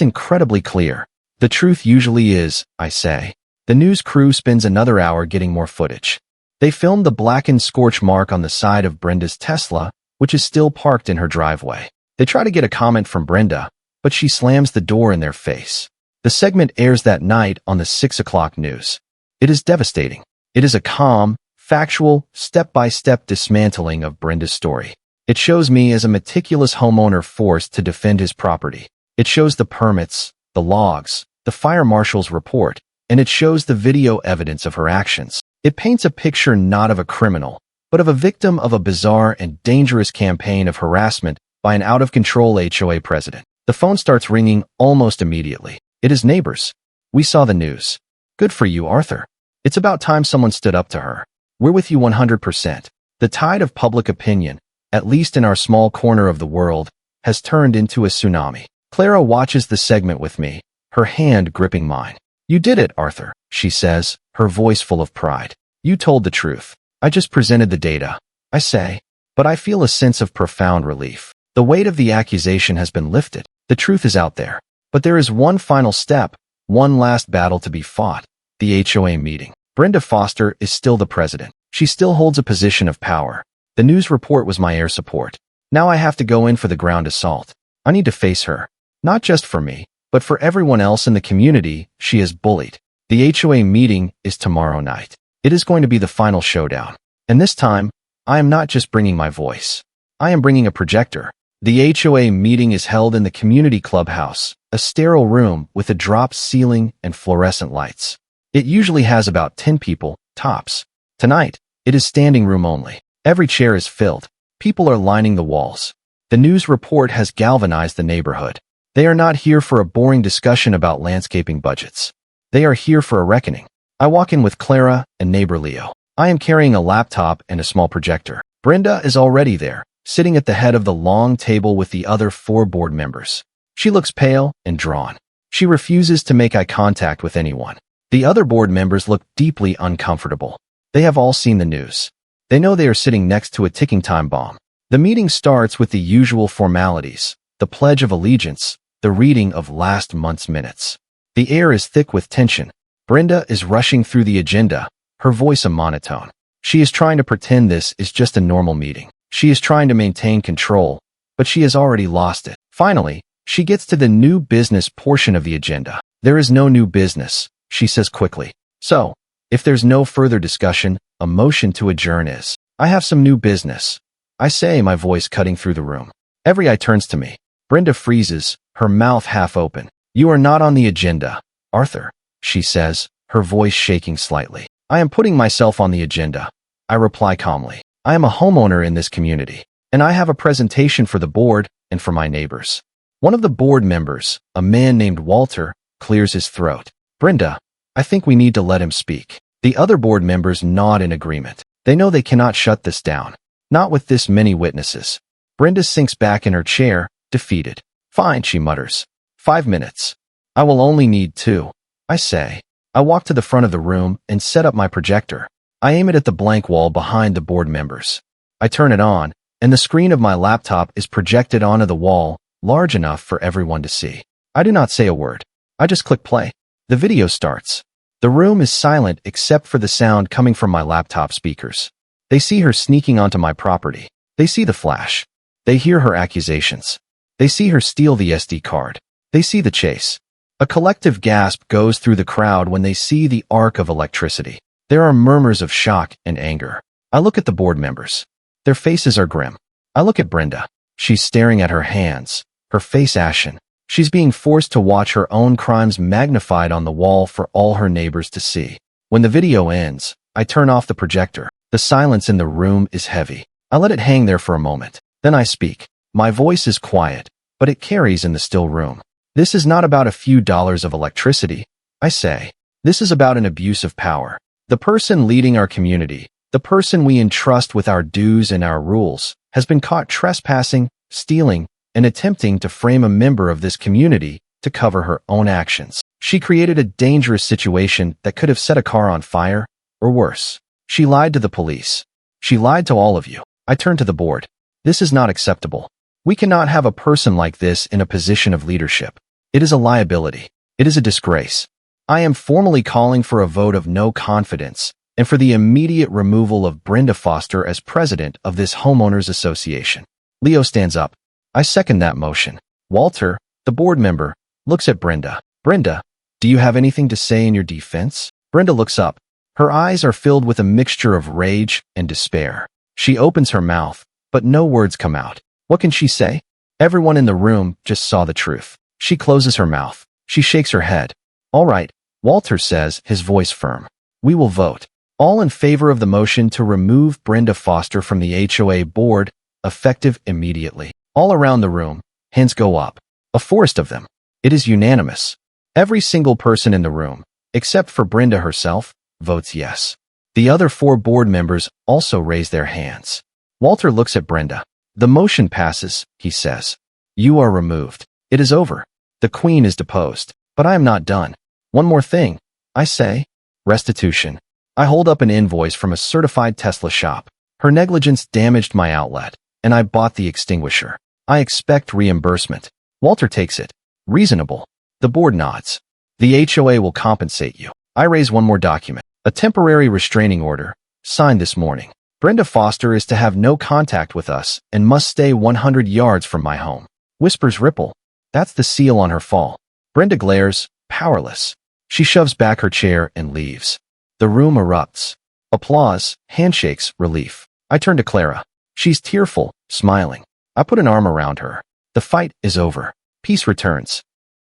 incredibly clear. The truth usually is, I say. The news crew spends another hour getting more footage. They film the blackened scorch mark on the side of Brenda's Tesla, which is still parked in her driveway. They try to get a comment from Brenda, but she slams the door in their face. The segment airs that night on the 6 o'clock news. It is devastating. It is a calm, factual, step-by-step dismantling of Brenda's story. It shows me as a meticulous homeowner forced to defend his property. It shows the permits, the logs, the fire marshal's report, and it shows the video evidence of her actions. It paints a picture not of a criminal, but of a victim of a bizarre and dangerous campaign of harassment by an out-of-control HOA president. The phone starts ringing almost immediately. It is neighbors. We saw the news. Good for you, Arthur. It's about time someone stood up to her. We're with you 100%. The tide of public opinion, at least in our small corner of the world, has turned into a tsunami. Clara watches the segment with me, her hand gripping mine. You did it, Arthur, she says, her voice full of pride. You told the truth. I just presented the data, I say, but I feel a sense of profound relief. The weight of the accusation has been lifted. The truth is out there. But there is one final step, one last battle to be fought, the HOA meeting. Brenda Foster is still the president. She still holds a position of power. The news report was my air support. Now I have to go in for the ground assault. I need to face her. Not just for me, but for everyone else in the community she has bullied. The HOA meeting is tomorrow night. It is going to be the final showdown. And this time, I am not just bringing my voice. I am bringing a projector. The HOA meeting is held in the community clubhouse, a sterile room with a drop ceiling and fluorescent lights. It usually has about 10 people, tops. Tonight, it is standing room only. Every chair is filled. People are lining the walls. The news report has galvanized the neighborhood. They are not here for a boring discussion about landscaping budgets. They are here for a reckoning. I walk in with Clara and neighbor Leo. I am carrying a laptop and a small projector. Brenda is already there, sitting at the head of the long table with the other 4 board members. She looks pale and drawn. She refuses to make eye contact with anyone. The other board members look deeply uncomfortable. They have all seen the news. They know they are sitting next to a ticking time bomb. The meeting starts with the usual formalities, the Pledge of Allegiance, the reading of last month's minutes. The air is thick with tension. Brenda is rushing through the agenda, her voice a monotone. She is trying to pretend this is just a normal meeting. She is trying to maintain control, but she has already lost it. Finally, she gets to the new business portion of the agenda. There is no new business, she says quickly. So, if there's no further discussion, a motion to adjourn is. I have some new business, I say, my voice cutting through the room. Every eye turns to me. Brenda freezes, her mouth half open. You are not on the agenda, Arthur, she says, her voice shaking slightly. I am putting myself on the agenda, I reply calmly. I am a homeowner in this community, and I have a presentation for the board and for my neighbors. One of the board members, a man named Walter, clears his throat. Brenda, I think we need to let him speak. The other board members nod in agreement. They know they cannot shut this down. Not with this many witnesses. Brenda sinks back in her chair, defeated. Fine, she mutters. 5 minutes. I will only need 2, I say. I walk to the front of the room and set up my projector. I aim it at the blank wall behind the board members. I turn it on, and the screen of my laptop is projected onto the wall, large enough for everyone to see. I do not say a word. I just click play. The video starts. The room is silent except for the sound coming from my laptop speakers. They see her sneaking onto my property. They see the flash. They hear her accusations. They see her steal the SD card. They see the chase. A collective gasp goes through the crowd when they see the arc of electricity. There are murmurs of shock and anger. I look at the board members. Their faces are grim. I look at Brenda. She's staring at her hands, her face ashen. She's being forced to watch her own crimes magnified on the wall for all her neighbors to see. When the video ends, I turn off the projector. The silence in the room is heavy. I let it hang there for a moment. Then I speak. My voice is quiet, but it carries in the still room. This is not about a few dollars of electricity, I say. This is about an abuse of power. The person leading our community, the person we entrust with our dues and our rules, has been caught trespassing, stealing, and attempting to frame a member of this community to cover her own actions. She created a dangerous situation that could have set a car on fire, or worse. She lied to the police. She lied to all of you. I turn to the board. This is not acceptable. We cannot have a person like this in a position of leadership. It is a liability. It is a disgrace. I am formally calling for a vote of no confidence and for the immediate removal of Brenda Foster as president of this homeowners association. Leo stands up. I second that motion. Walter, the board member, looks at Brenda. Brenda, do you have anything to say in your defense? Brenda looks up. Her eyes are filled with a mixture of rage and despair. She opens her mouth, but no words come out. What can she say? Everyone in the room just saw the truth. She closes her mouth. She shakes her head. All right, Walter says, his voice firm. We will vote. All in favor of the motion to remove Brenda Foster from the HOA board, effective immediately. All around the room, hands go up. A forest of them. It is unanimous. Every single person in the room, except for Brenda herself, votes yes. The other 4 board members also raise their hands. Walter looks at Brenda. The motion passes, he says. You are removed. It is over. The queen is deposed. But I am not done. One more thing, I say. Restitution. I hold up an invoice from a certified Tesla shop. Her negligence damaged my outlet, and I bought the extinguisher. I expect reimbursement. Walter takes it. Reasonable. The board nods. The HOA will compensate you. I raise one more document. A temporary restraining order, signed this morning. Brenda Foster is to have no contact with us and must stay 100 yards from my home. Whispers ripple. That's the seal on her fall. Brenda glares, powerless. She shoves back her chair and leaves. The room erupts. Applause, handshakes, relief. I turn to Clara. She's tearful, smiling. I put an arm around her. The fight is over. Peace returns.